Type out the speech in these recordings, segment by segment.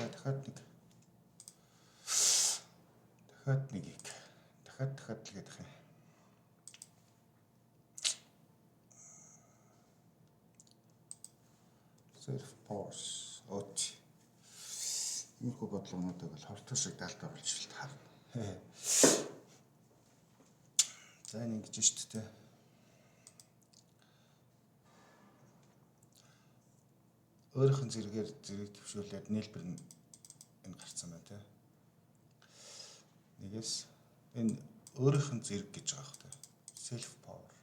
За дахиад нэг их. Дахиад л гэдэг юм. Self pause. От. Иймэрхүү бодлогоодыг бол хортон шиг далд оруулж харна. За ингэ гэж шүү дээ. Өөрийнх нь зэрэг төвшүүлээд нийлбэр нь энэ гарцсан байна те. Нэгээс энэ өөрийнх нь зэрэг гэж байгаа хэрэг те. Self power.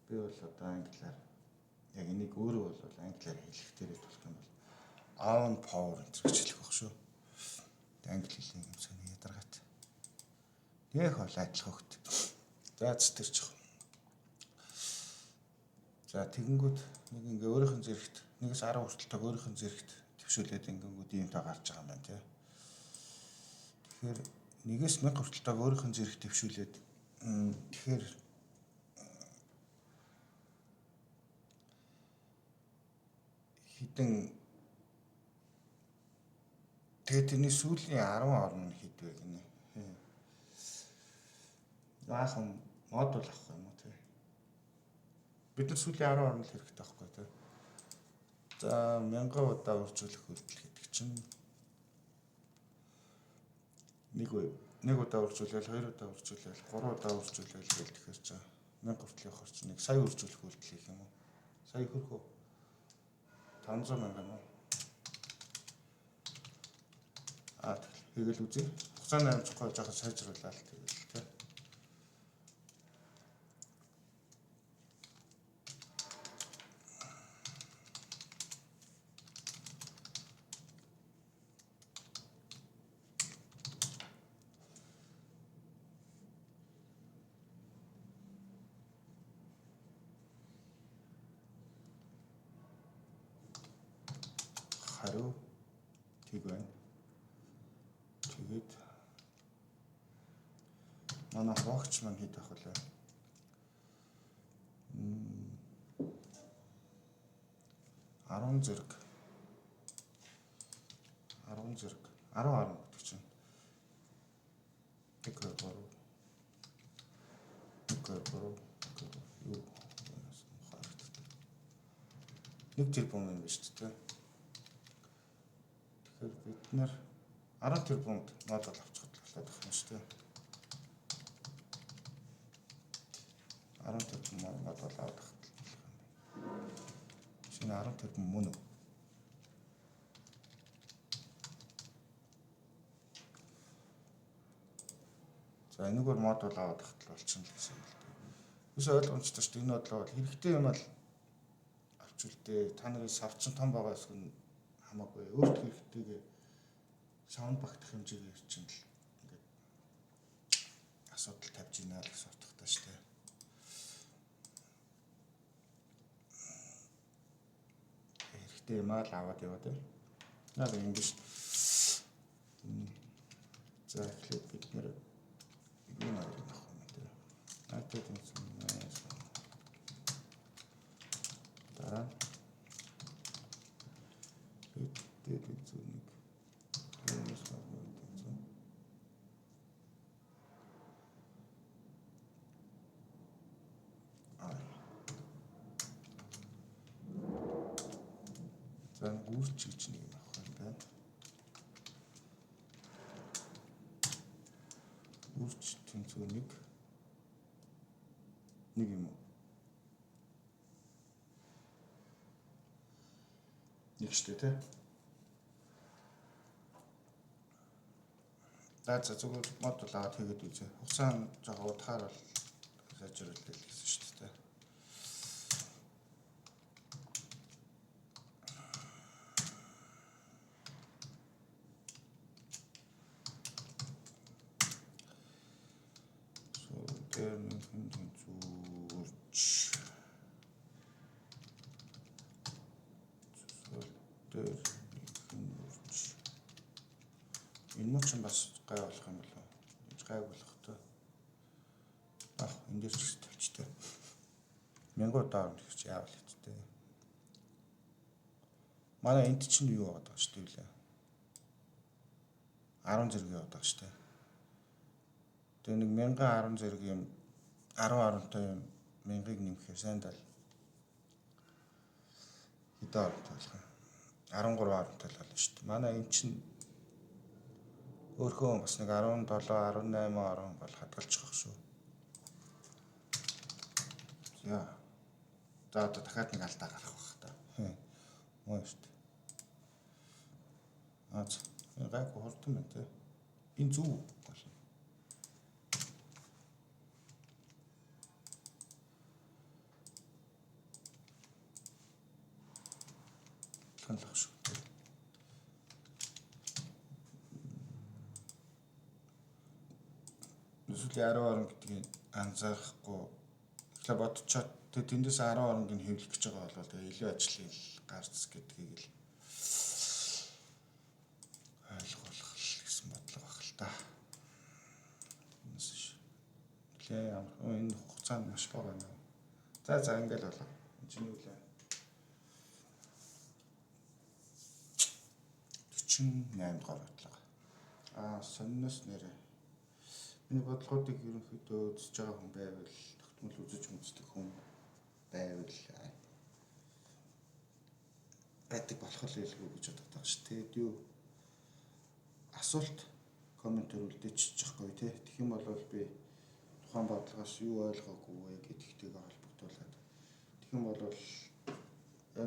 Би бол одоо англиар яг энийг өөрөө бол англиар хэлэх дээрээ тулах юм бол own power гэж хэлэх байх шүү. Англи хэлний юм сони ядаргаат. Нэх бол адилхан хөхт. За цэцэрч. За тэгэнгүүт нэг ингээ өөрийнх нь зэрэгт нэгээс 10 хүртэл өөрийнх нь зэрэгт төвшүүлээд ингэнгүүт иймтэй гарч байгаа юм байна тий. Тэгэхээр нэгээс 1000 хүртэл өөрийнх нь зэрэгт төвшүүлээд тэгэхээр хитэн тэгээд тэрний сүүлийн 10 орн хэд вэ гинэ. Яахан модуль авах юм уу тий. Бид нар сүүлийн 10 орн л хэрэгтэй байхгүй тий. За 1000 удаа үржүүлэх үйлдэл гэдэг чинь нэг удаа үржүүлээл, 2 удаа үржүүлээл, 3 удаа үржүүлээл гэл тэгэхээр чи 1000 хүртэл явахаар чи 1 сая үржүүлэх үйлдэл хийх юм уу? Сая хөрхөө 500 мянга юм уу? Тэгэл үзье. Хугацааны амжихгүй жоохон сайжруулаад тэгэл тий. Хариу тэг байна. Тэгээд манай хогч маань хэд авах вэ? 10 зэрэг 10 орн гэдэг чинь 1 2 3 юу нэг тэрбум юм биш үү? Тэгэхээр бид нар 10 тэрбумд модуль авчихад болоод байх юм шүү дээ. 10 тэрбум модуль авах болох юм. Шинэ 10 тэрбум мөн үү? За энэгээр модуль аваад тахтал болчихно гэсэн юм л дээ. Биш ойлгомжтой шүү дээ. Энэ бодлоо бол хэрэгтэй юм бол авчулдээ. Та нарын савчин том байгаа эсвэл хамаагүй. Өөрт хэрэгтэйгээ саунд багтах хэмжээгээр чинь л ингээд асуудал тавьж ийна л гэсэн утгатай шүү дээ. Хэрэгтэй юм аа л аваад яваа дээ. Наад ингэ шүү. За эхлээд бид нэр юм авах юм дээ. Атад юм. Дараа бид үзүнийг за гүрч гэж нэг юм авах юм байна. Гүрч тэнцүү нэг юм уу? Нэг штэ тэ. За зүгээр модуль аваад хийгээд үзье. Хугацаанд жоо удахаар бол сайжруулах гэсэн шүү дээ. Энэ муу ч бас гай болох юм болов. Гай болох тоо. Энэ дээр ч тавьчтай. 1000 удаа орно гэж яавал дээ. Манай энд чинь юу яваад байгаа шүү дээ. 10 зэрэг яваад байгаа шүү дээ. Тэгээ нэг 1010 зэрэг юм 10 юм 1000-ыг нэмэхээр сайндаа хэдэн оронтой болох юм? 13 оронтой л болно шүү дээ. Манай энэ чинь өөрхөн бас нэг 17 18 орон бол хадгалчих шүү. За. За одоо дахиад нэг алдаа гарах байх та. Мөн шүү дээ. Энэ гайгүй хурдан байна те. Энэ зүв болно. Ханлах шүү. Эсвэл 10 орон гэдгийг анзаарахгүй ихлэ бодцоод тэндээс 10 ороныг хэвлэх гэж байгаа бол тэгээ илүү ажлын гарц гэдгийг л ойлгох гэсэн бодлого баг л та. Энэ хугацаанд маш бага байна. За ингээл болоо. Энэ чинь юу лээ? 48 дугаар бодлого. Сонноос нэрэ. Миний бодлогуудыг ерөнхийдөө үзэж байгаа хүн байвал тогтмол үзэж үздэг хүн байвал байдаг болох л байлгүй гэж боддог байгаа шүү. Тэгээд юу асуулт комментээр үлдээчих жоохгүй тий. Тэгэх юм бол би тухайн бодлогоос юу ойлгоогүй вэ гэдэгтэйгээ холбогдуулаад тэгэх юм бол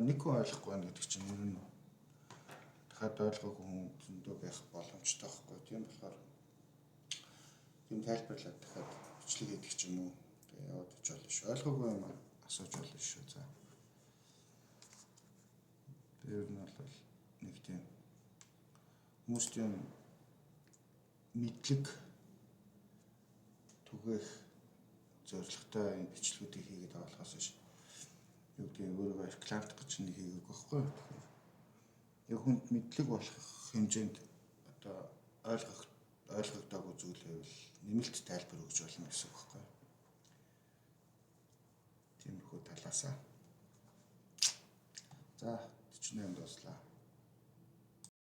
нэг хүн ойлгохгүй байна гэдэг чинь ер нь дахиад ойлгоогүй хүн зөндөө байх боломжтой байхгүй. Тийм болохоор тийм тайлбарлаад дахиад бичлэг хийдэг ч юм уу тэгээ яваад ич болно шүү. Ойлгоогүй юм асууж болно шүү. За. Тэр нь бол нэг тийм хүмүүст юм мэдлэг түгээх зорилготой энэ бичлэгүүдийг хийгээд байгаа болохоос биш. Юу гэдгийг өөрөө реклам гэж нэг хийгээг байхгүй. Яг хүнд мэдлэг болох хэмжээнд одоо ойлгогдоогүй зүйл байвал нэмэлт тайлбар өгч болно гэсэн үг байхгүй. Тиймэрхүү талаасаа. За 48 дуслаа.